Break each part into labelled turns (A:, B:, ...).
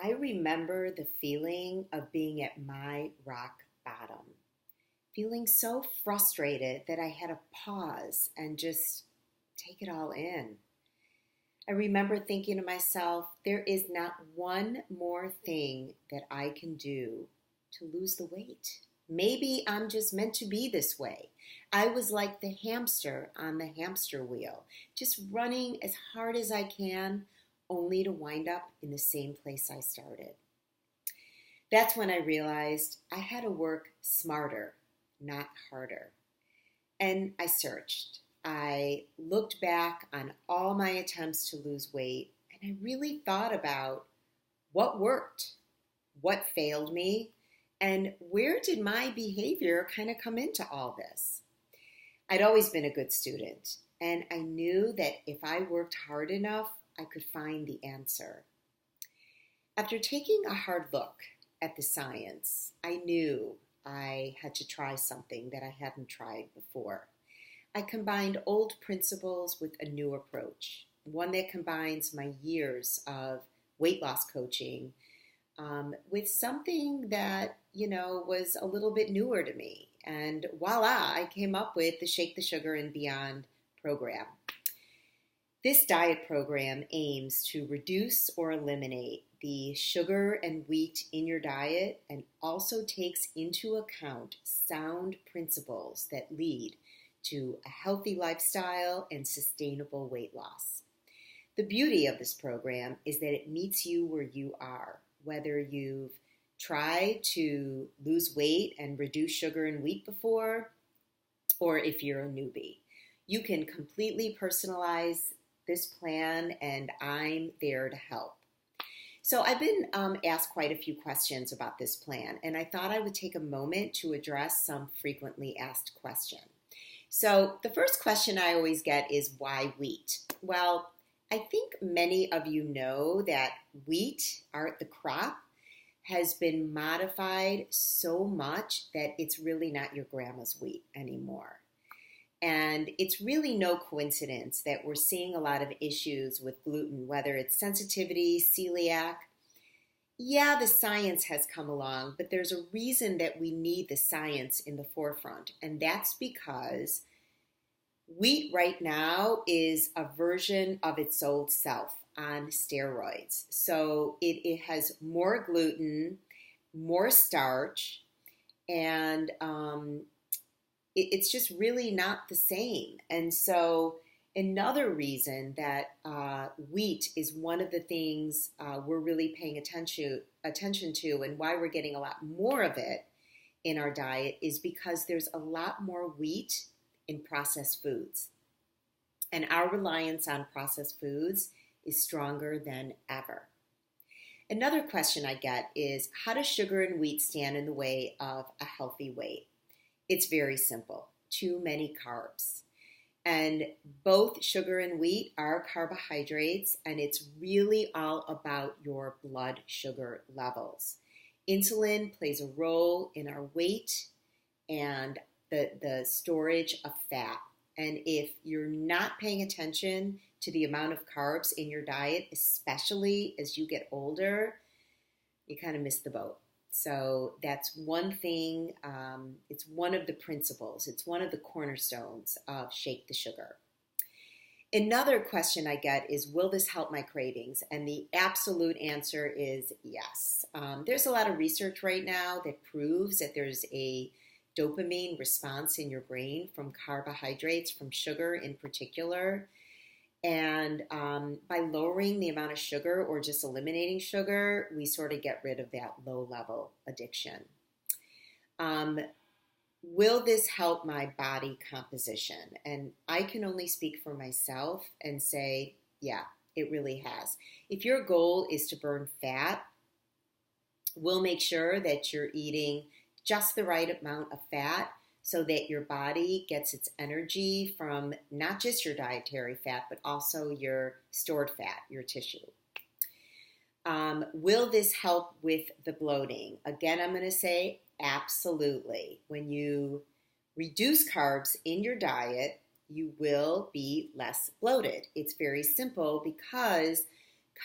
A: I remember the feeling of being at my rock bottom, feeling so frustrated that I had to pause and just take it all in. I remember thinking to myself, there is not one more thing that I can do to lose the weight. Maybe I'm just meant to be this way. I was like the hamster on the hamster wheel, just running as hard as I can, only to wind up in the same place I started. That's when I realized I had to work smarter, not harder. And I searched. I looked back on all my attempts to lose weight, and I really thought about what worked, what failed me, and where did my behavior kind of come into all this. I'd always been a good student, and I knew that if I worked hard enough, I could find the answer. After taking a hard look at the science, I knew I had to try something that I hadn't tried before. I combined old principles with a new approach, one that combines my years of weight loss coaching with something that, was a little bit newer to me. And voila, I came up with the Shake the Sugar and Beyond program. This diet program aims to reduce or eliminate the sugar and wheat in your diet and also takes into account sound principles that lead to a healthy lifestyle and sustainable weight loss. The beauty of this program is that it meets you where you are, whether you've tried to lose weight and reduce sugar and wheat before, or if you're a newbie. You can completely personalize this plan, and I'm there to help. So I've been asked quite a few questions about this plan, and I thought I would take a moment to address some frequently asked questions. So the first question I always get is why wheat? Well, I think many of you know that wheat, the crop, has been modified so much that it's really not your grandma's wheat anymore. And it's really no coincidence that we're seeing a lot of issues with gluten, whether it's sensitivity, celiac. Yeah, the science has come along, but there's a reason that we need the science in the forefront, and that's because wheat right now is a version of its old self on steroids. So it has more gluten, more starch, and it's just really not the same. And so another reason that wheat is one of the things we're really paying attention to and why we're getting a lot more of it in our diet is because there's a lot more wheat in processed foods. And our reliance on processed foods is stronger than ever. Another question I get is, how does sugar and wheat stand in the way of a healthy weight? It's very simple. Too many carbs. And both sugar and wheat are carbohydrates, and it's really all about your blood sugar levels. Insulin plays a role in our weight and the storage of fat. And if you're not paying attention to the amount of carbs in your diet, especially as you get older, you kind of miss the boat. So that's one thing, it's one of the principles, it's one of the cornerstones of Shake the Sugar. Another question I get is, will this help my cravings? And the absolute answer is yes. There's a lot of research right now that proves that there's a dopamine response in your brain from carbohydrates, from sugar in particular. And by lowering the amount of sugar or just eliminating sugar, we sort of get rid of that low-level addiction. Will this help my body composition? And I can only speak for myself and say, yeah, it really has. If your goal is to burn fat, we'll make sure that you're eating just the right amount of fat so that your body gets its energy from not just your dietary fat, but also your stored fat, your tissue. Will this help with the bloating? Again, I'm going to say absolutely. When you reduce carbs in your diet, you will be less bloated. It's very simple because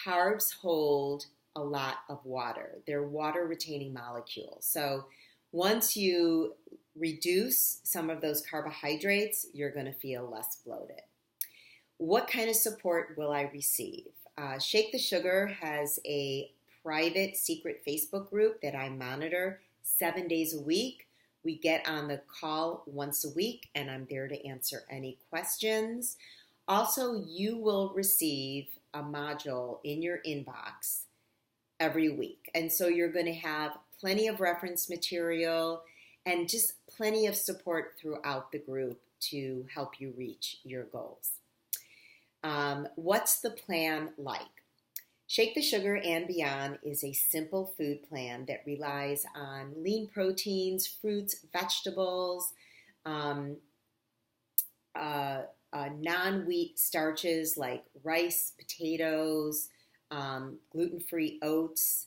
A: carbs hold a lot of water. They're water retaining molecules. So once you reduce some of those carbohydrates, you're going to feel less bloated. What kind of support will I receive? Shake the Sugar has a private secret Facebook group that I monitor 7 days a week. We get on the call once a week, and I'm there to answer any questions. Also, you will receive a module in your inbox every week. And so you're going to have plenty of reference material and just plenty of support throughout the group to help you reach your goals. What's the plan like? Shake the Sugar and Beyond is a simple food plan that relies on lean proteins, fruits, vegetables, non-wheat starches like rice, potatoes, gluten-free oats,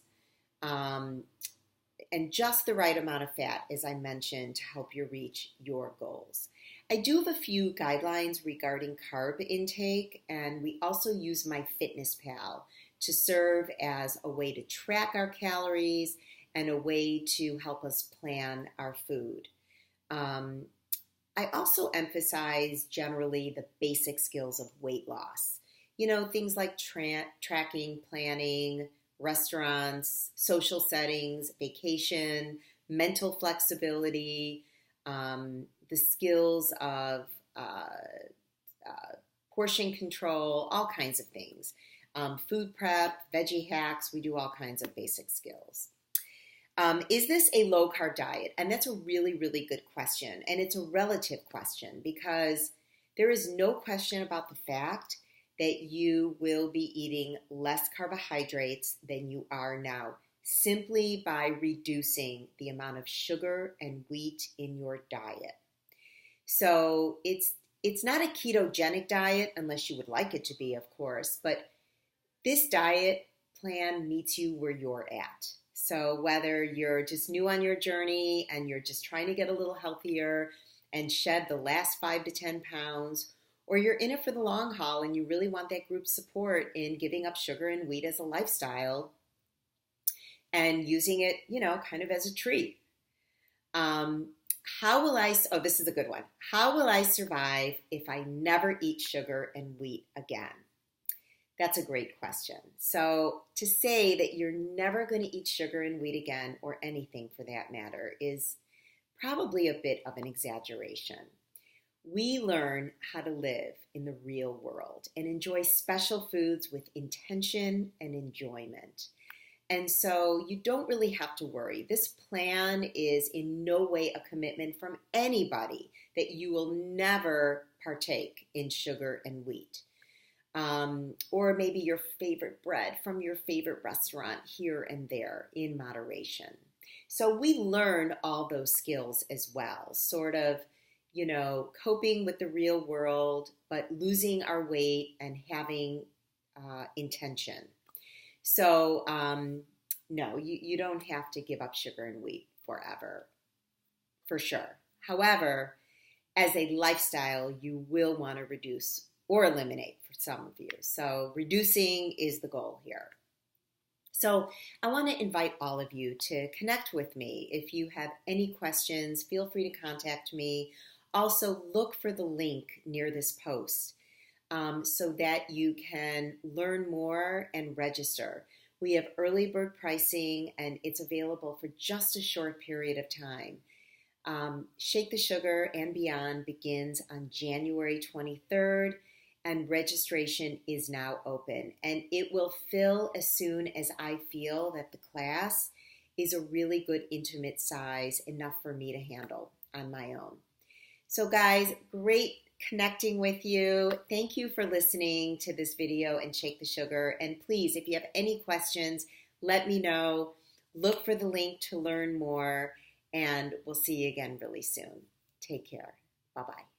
A: and just the right amount of fat, as I mentioned, to help you reach your goals. I do have a few guidelines regarding carb intake, and we also use MyFitnessPal to serve as a way to track our calories and a way to help us plan our food. I also emphasize generally the basic skills of weight loss. You know, things like tracking, planning, restaurants, social settings, vacation, mental flexibility, the skills of portion control, all kinds of things. Food prep, veggie hacks, we do all kinds of basic skills. Is this a low-carb diet? And that's a really, really good question. And it's a relative question because there is no question about the fact that you will be eating less carbohydrates than you are now simply by reducing the amount of sugar and wheat in your diet. So it's not a ketogenic diet unless you would like it to be, of course, but this diet plan meets you where you're at. So whether you're just new on your journey and you're just trying to get a little healthier and shed the last 5 to 10 pounds, or you're in it for the long haul and you really want that group support in giving up sugar and wheat as a lifestyle and using it, you know, kind of as a treat. This is a good one. How will I survive if I never eat sugar and wheat again? That's a great question. So to say that you're never going to eat sugar and wheat again, or anything for that matter, is probably a bit of an exaggeration. We learn how to live in the real world and enjoy special foods with intention and enjoyment. And so you don't really have to worry. This plan is in no way a commitment from anybody that you will never partake in sugar and wheat. Or maybe your favorite bread from your favorite restaurant here and there in moderation. So we learn all those skills as well, sort of, you know, coping with the real world, but losing our weight and having intention. So no, you don't have to give up sugar and wheat forever, for sure. However, as a lifestyle, you will want to reduce or eliminate for some of you. So reducing is the goal here. So I want to invite all of you to connect with me. If you have any questions, feel free to contact me. Also, look for the link near this post so that you can learn more and register. We have early bird pricing, and it's available for just a short period of time. Shake the Sugar and Beyond begins on January 23rd. And registration is now open, and it will fill as soon as I feel that the class is a really good intimate size, enough for me to handle on my own. So guys, great connecting with you. Thank you for listening to this video and Shake the Sugar. And please, if you have any questions, let me know. Look for the link to learn more, and we'll see you again really soon. Take care. Bye-bye.